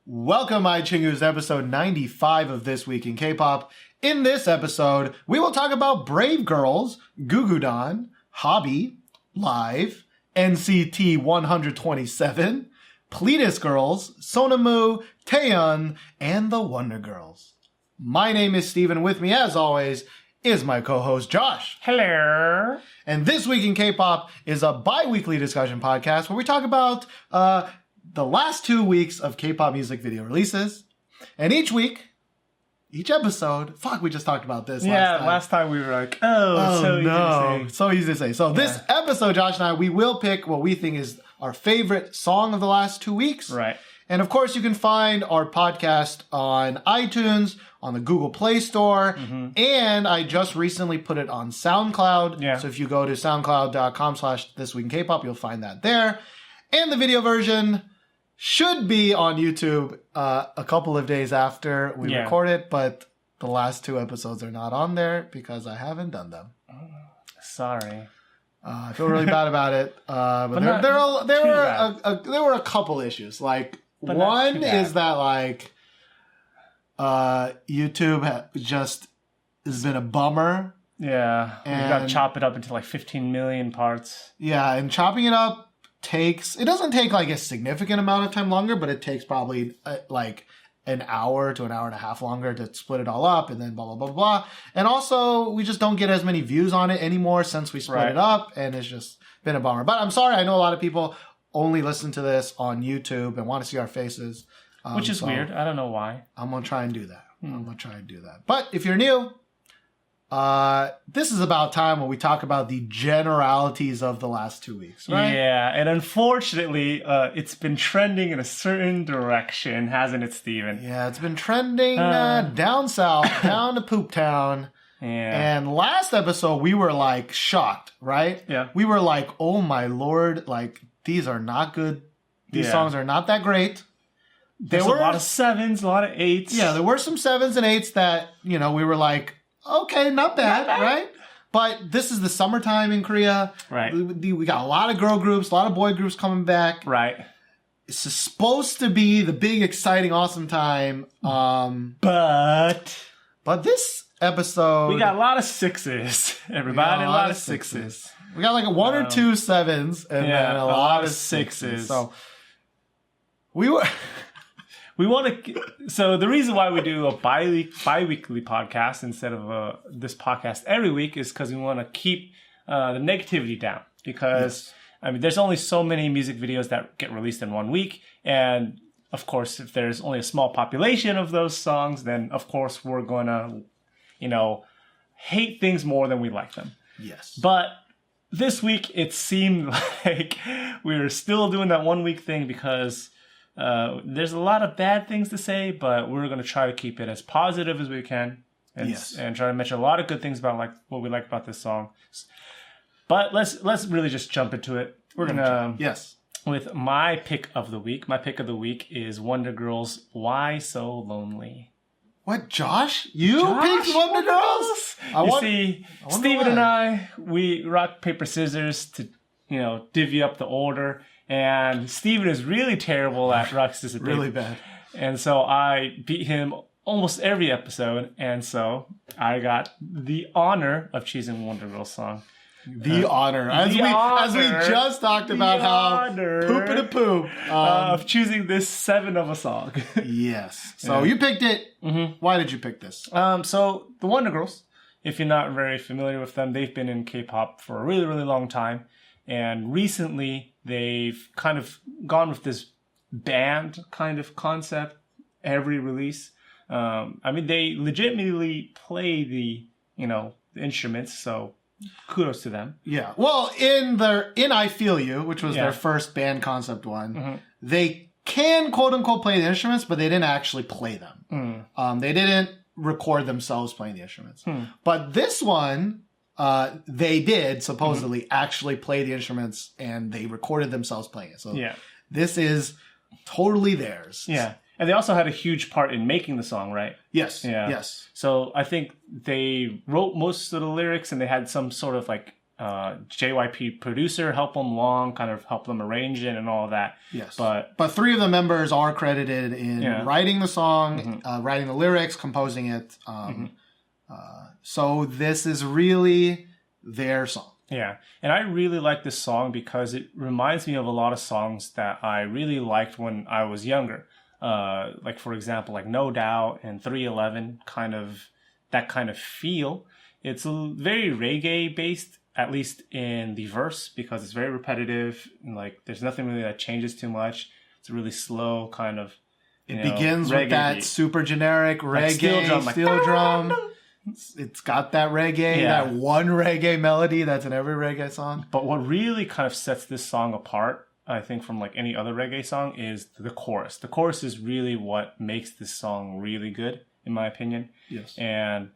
Welcome, my Chingus, to episode 95 of This Week in K-Pop. In this episode, we will talk about Brave Girls, Gugudan, Hobby, Live, NCT 127, Pledis Girls, Sonamu, Taeyeon, and the Wonder Girls. My name is Steven. With me, as always, is my co-host Josh. Hello. And This Week in K-Pop is a bi-weekly discussion podcast where we talk about the last 2 weeks of K-pop music video releases. And each episode, we just talked about this last time. Last time we were like, so easy to say. So this episode, Josh and I, we will pick what we think is our favorite song of the last 2 weeks. Right. And of course, you can find our podcast on iTunes, on the Google Play Store, and I just recently put it on SoundCloud. Yeah. So if you go to soundcloud.com/thisweekinkpop, you'll find that there. And the video version should be on YouTube a couple of days after we record it, but the last 2 episodes are not on there because I haven't done them. Sorry. I feel really bad about it. But there were a couple issues. Like, one is that, like, YouTube just has been a bummer. Yeah. And you got to chop it up into like 15 million parts. Yeah, and chopping it up it doesn't take like a significant amount of time longer, but it takes probably like an hour to an hour and a half longer to split it all up, and then blah, blah, blah, blah. And also, we just don't get as many views on it anymore since we split it up, and it's just been a bummer. But I'm sorry, I know a lot of people only listen to this on YouTube and want to see our faces. Which is weird. I don't know why. I'm going to try and do that. But if you're new, this is about time when we talk about the generalities of the last 2 weeks, right? Yeah, and unfortunately, it's been trending in a certain direction, hasn't it, Steven? Yeah, it's been trending down south, down to Poop Town. Yeah. And last episode, we were like shocked, right? Yeah. We were like, oh my lord, like these are not good. These songs are not that great. There were a lot of 7s, a lot of 8s. Yeah, there were some 7s and 8s that, we were like, okay, not bad, right? But this is the summertime in Korea. Right. We got a lot of girl groups, a lot of boy groups coming back. Right. It's supposed to be the big, exciting, awesome time. But this episode... we got a lot of 6s, everybody. A lot of 6s. We got like 1 or 2 7s and then a lot of 6s. So we were... So the reason why we do a bi-weekly podcast instead of this podcast every week is because we want to keep the negativity down. Because, there's only so many music videos that get released in 1 week. And, of course, if there's only a small population of those songs, then, of course, we're going to, hate things more than we like them. Yes. But this week, it seemed like we were still doing that 1 week thing because... there's a lot of bad things to say, but we're going to try to keep it as positive as we can and try to mention a lot of good things about like what we like about this song. But let's really just jump into it. We're going to with my pick of the week. My pick of the week is Wonder Girls' Why So Lonely. What, Josh? You picked Wonder Girls? Steven and I, we rock, paper, scissors to, divvy up the order. And Steven is really terrible at rock, scissors, paper. Really bad. And so I beat him almost every episode. And so I got the honor of choosing Wonder Girls' song. The honor. As we just talked about how poop and poop. Of choosing this 7 of a song. Yes. So you picked it. Why did you pick this? So the Wonder Girls, if you're not very familiar with them, they've been in K-pop for a really, really long time. And recently, they've kind of gone with this band kind of concept every release. They legitimately play the instruments, so kudos to them. Yeah. Well, in I Feel You, which was their first band concept one, they can quote unquote play the instruments, but they didn't actually play them. They didn't record themselves playing the instruments. But this one... they did supposedly actually play the instruments and they recorded themselves playing it. So this is totally theirs. Yeah. And they also had a huge part in making the song, right? Yes. Yeah. Yes. So I think they wrote most of the lyrics and they had some sort of like JYP producer help them along, kind of help them arrange it and all of that. Yes. But 3 of the members are credited in writing the song, writing the lyrics, composing it. So this is really their song. Yeah. And I really like this song because it reminds me of a lot of songs that I really liked when I was younger. Like, for example, like No Doubt and 311, that kind of feel. It's very reggae based, at least in the verse, because it's very repetitive. And like, there's nothing really that changes too much. It's a really slow kind of. It begins with that beat. Super generic reggae like steel drum. It's got that reggae, that one reggae melody that's in every reggae song. But what really kind of sets this song apart, I think, from like any other reggae song is the chorus. The chorus is really what makes this song really good, in my opinion. Yes. And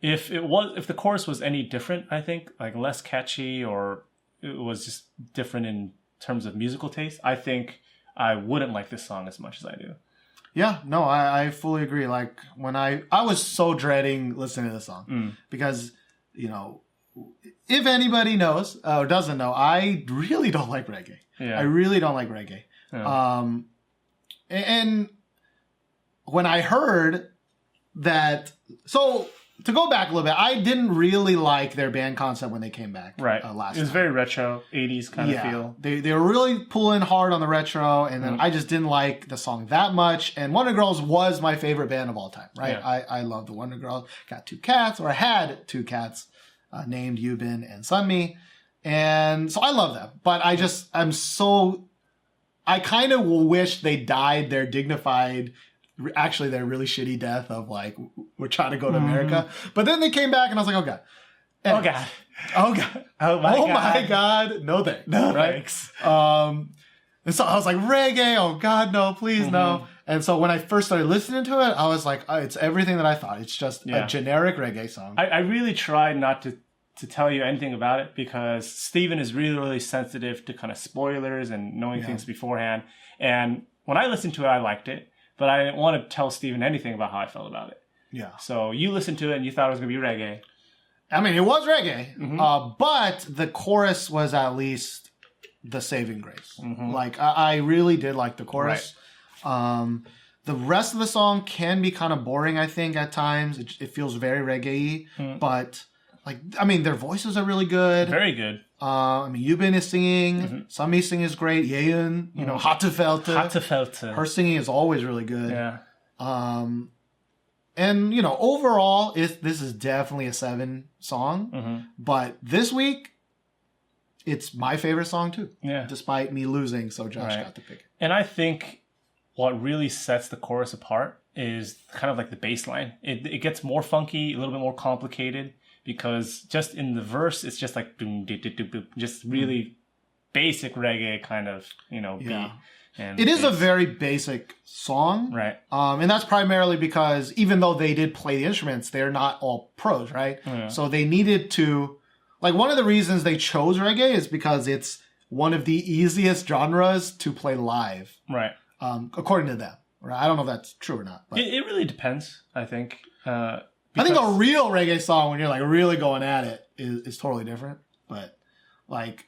if the chorus was any different, I think, like less catchy or it was just different in terms of musical taste, I think I wouldn't like this song as much as I do. Yeah, no, I fully agree. Like when I was so dreading listening to the song because, you know, if anybody knows or doesn't know, I really don't like reggae. Yeah. I really don't like reggae. Yeah. And when I heard that, so to go back a little bit, I didn't really like their band concept when they came back last time. It was very retro, 80s kind of feel. They were really pulling hard on the retro, and then I just didn't like the song that much. And Wonder Girls was my favorite band of all time, right? Yeah. I love the Wonder Girls. Got 2 cats, or I had 2 cats named Yubin and Sunmi. And so I love them. But I kind of wish they died their dignified, actually their really shitty death of like, we're trying to go to America. But then they came back and I was like, oh God. Oh God. Oh God. Oh my God. My God. No thanks. No right? thanks. And so I was like, reggae. Oh God, no, please no. And so when I first started listening to it, I was like, oh, it's everything that I thought. It's just a generic reggae song. I really tried not to tell you anything about it because Steven is really, really sensitive to kind of spoilers and knowing things beforehand. And when I listened to it, I liked it. But I didn't want to tell Steven anything about how I felt about it. Yeah. So you listened to it and you thought it was going to be reggae. I mean, it was reggae. But the chorus was at least the saving grace. Like, I really did like the chorus. Right. The rest of the song can be kind of boring, I think, at times. It feels very reggae-y. But, like, I mean, their voices are really good. Very good. I mean, Yubin is singing. Sunmi singing is great. Yeon, you know, Hattefelte. Her singing is always really good. Yeah. And, you know, overall, this is definitely a 7 song. But this week, it's my favorite song, too. Yeah. Despite me losing, so Josh got to pick it. And I think what really sets the chorus apart is kind of like the bass line. It gets more funky, a little bit more complicated. Because just in the verse, it's just like boom, doo, doo, doo, doo, just really basic reggae kind of, you know, beat. And it is a very basic song. Right. And that's primarily because even though they did play the instruments, they're not all pros, right? Yeah. So they needed to, like, one of the reasons they chose reggae is because it's one of the easiest genres to play live. Right. According to them. Right? I don't know if that's true or not. But it really depends, I think. I think a real reggae song, when you're like really going at it, is totally different. But like,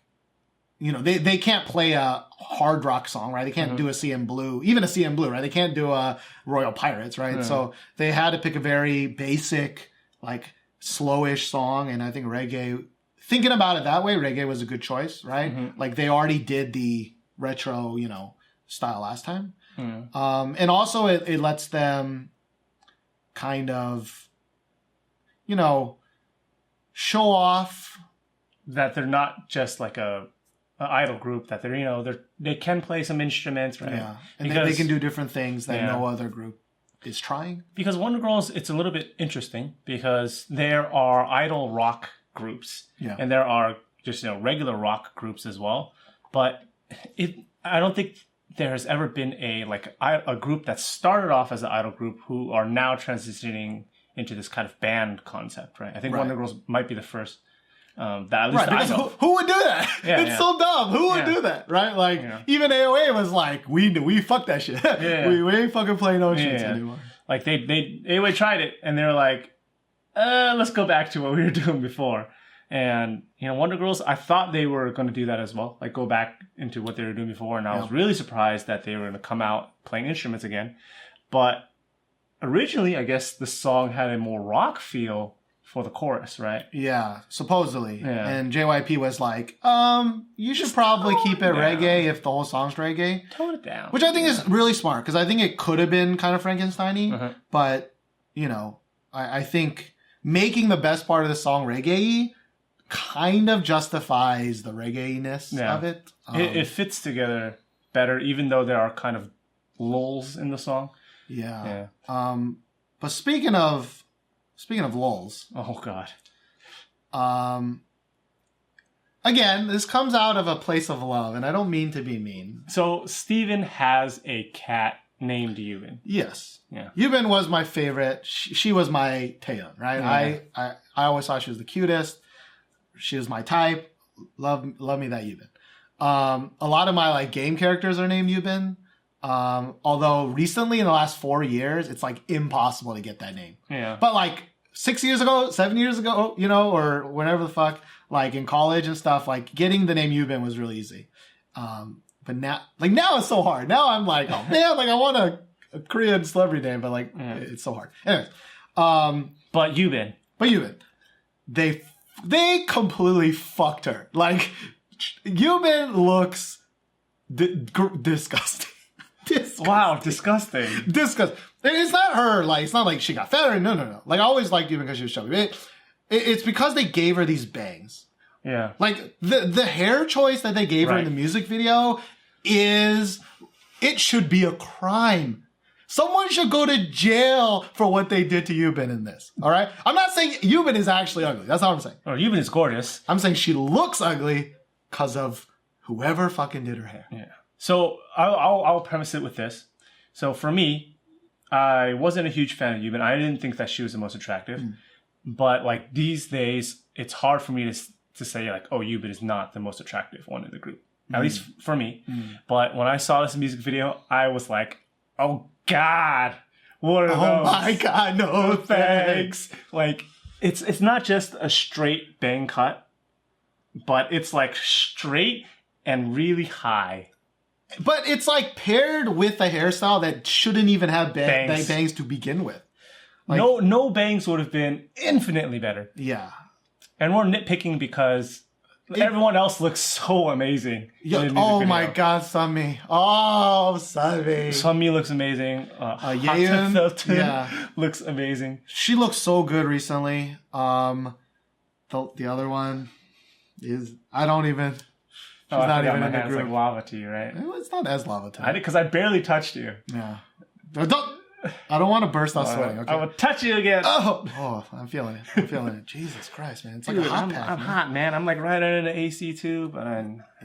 you know, they can't play a hard rock song, right? They can't do a CM Blue, even a CM Blue, right? They can't do a Royal Pirates, right? So they had to pick a very basic, like slowish song. And I think reggae, thinking about it that way, reggae was a good choice, right? Like they already did the retro, you know, style last time. And also it lets them kind of, you know, show off that they're not just like a idol group, that they're, you know, they can play some instruments, right? Yeah, and they can do different things that no other group is trying. Because Wonder Girls, it's a little bit interesting because there are idol rock groups, and there are just, you know, regular rock groups as well. But I don't think there has ever been a group that started off as an idol group who are now transitioning into this kind of band concept, right? I think Wonder Girls might be the first that at least I know. Who would do that? It's so dumb. Who would do that, right? Like, even AOA was like, we fuck that shit. We ain't fucking playing no shit anymore. Like, AOA tried it, and they were like, let's go back to what we were doing before. And, Wonder Girls, I thought they were going to do that as well. Like, go back into what they were doing before. And I was really surprised that they were going to come out playing instruments again. But originally, I guess the song had a more rock feel for the chorus, right? Yeah, supposedly. Yeah. And JYP was like, you should probably keep it reggae if the whole song's reggae. Tone it down. Which I think is really smart, because I think it could have been kind of Frankenstein-y. But, I think making the best part of the song reggae kind of justifies the reggae-ness of it. It fits together better, even though there are kind of lulls in the song. Yeah. But speaking of lulls. Oh, God. Again, this comes out of a place of love, and I don't mean to be mean. So, Steven has a cat named Yubin. Yes. Yeah. Yubin was my favorite. She was my Taeyeon, right? Yeah. I always thought she was the cutest. She was my type. Love me that Yubin. A lot of my game characters are named Yubin. Although recently in the last 4 years, it's impossible to get that name. Yeah. But 6 years ago, 7 years ago, or whenever the fuck, in college and stuff, getting the name Yubin was really easy. But now it's so hard. Now I'm oh man, I want a Korean celebrity name, but it's so hard. Anyways, but Yubin, they completely fucked her. Yubin looks disgusting. Wow, disgusting. Disgusting. It's not her. It's not like she got fat. No. I always liked Yubin because she was chubby. It's because they gave her these bangs. Yeah. The hair choice that they gave her in the music video it should be a crime. Someone should go to jail for what they did to Yubin in this. All right? I'm not saying Yubin is actually ugly. That's not what I'm saying. Oh, Yubin is gorgeous. I'm saying she looks ugly because of whoever fucking did her hair. Yeah. So I'll premise it with this. So for me, I wasn't a huge fan of Yubin. I didn't think that she was the most attractive. But these days, it's hard for me to say oh, Yubin is not the most attractive one in the group. At least for me. But when I saw this music video, I was like, oh God, what are those? Oh my God, no thanks. It's not just a straight bang cut, but it's straight and really high. But it's paired with a hairstyle that shouldn't even have bangs to begin with. No bangs would have been infinitely better. Yeah. And we're nitpicking because everyone else looks so amazing. Oh my God, Sunmi. Oh, Sunmi. Sunmi looks amazing. Yeon looks amazing. She looks so good recently. The other one is, I don't even... She's not even in the group. Like lava to you, right? It's not as lava to me. Because I barely touched you. Yeah. I don't want to burst out sweating. Okay. I will touch you again. Oh, I'm feeling it. Jesus Christ, man. It's Dude, a hot pack. I'm hot, man. I'm right under the AC too, but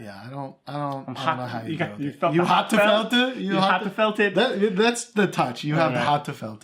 yeah, I don't know how you felt you hot to felt it? You hot to felt it? That's the touch. You have the hot to felt it.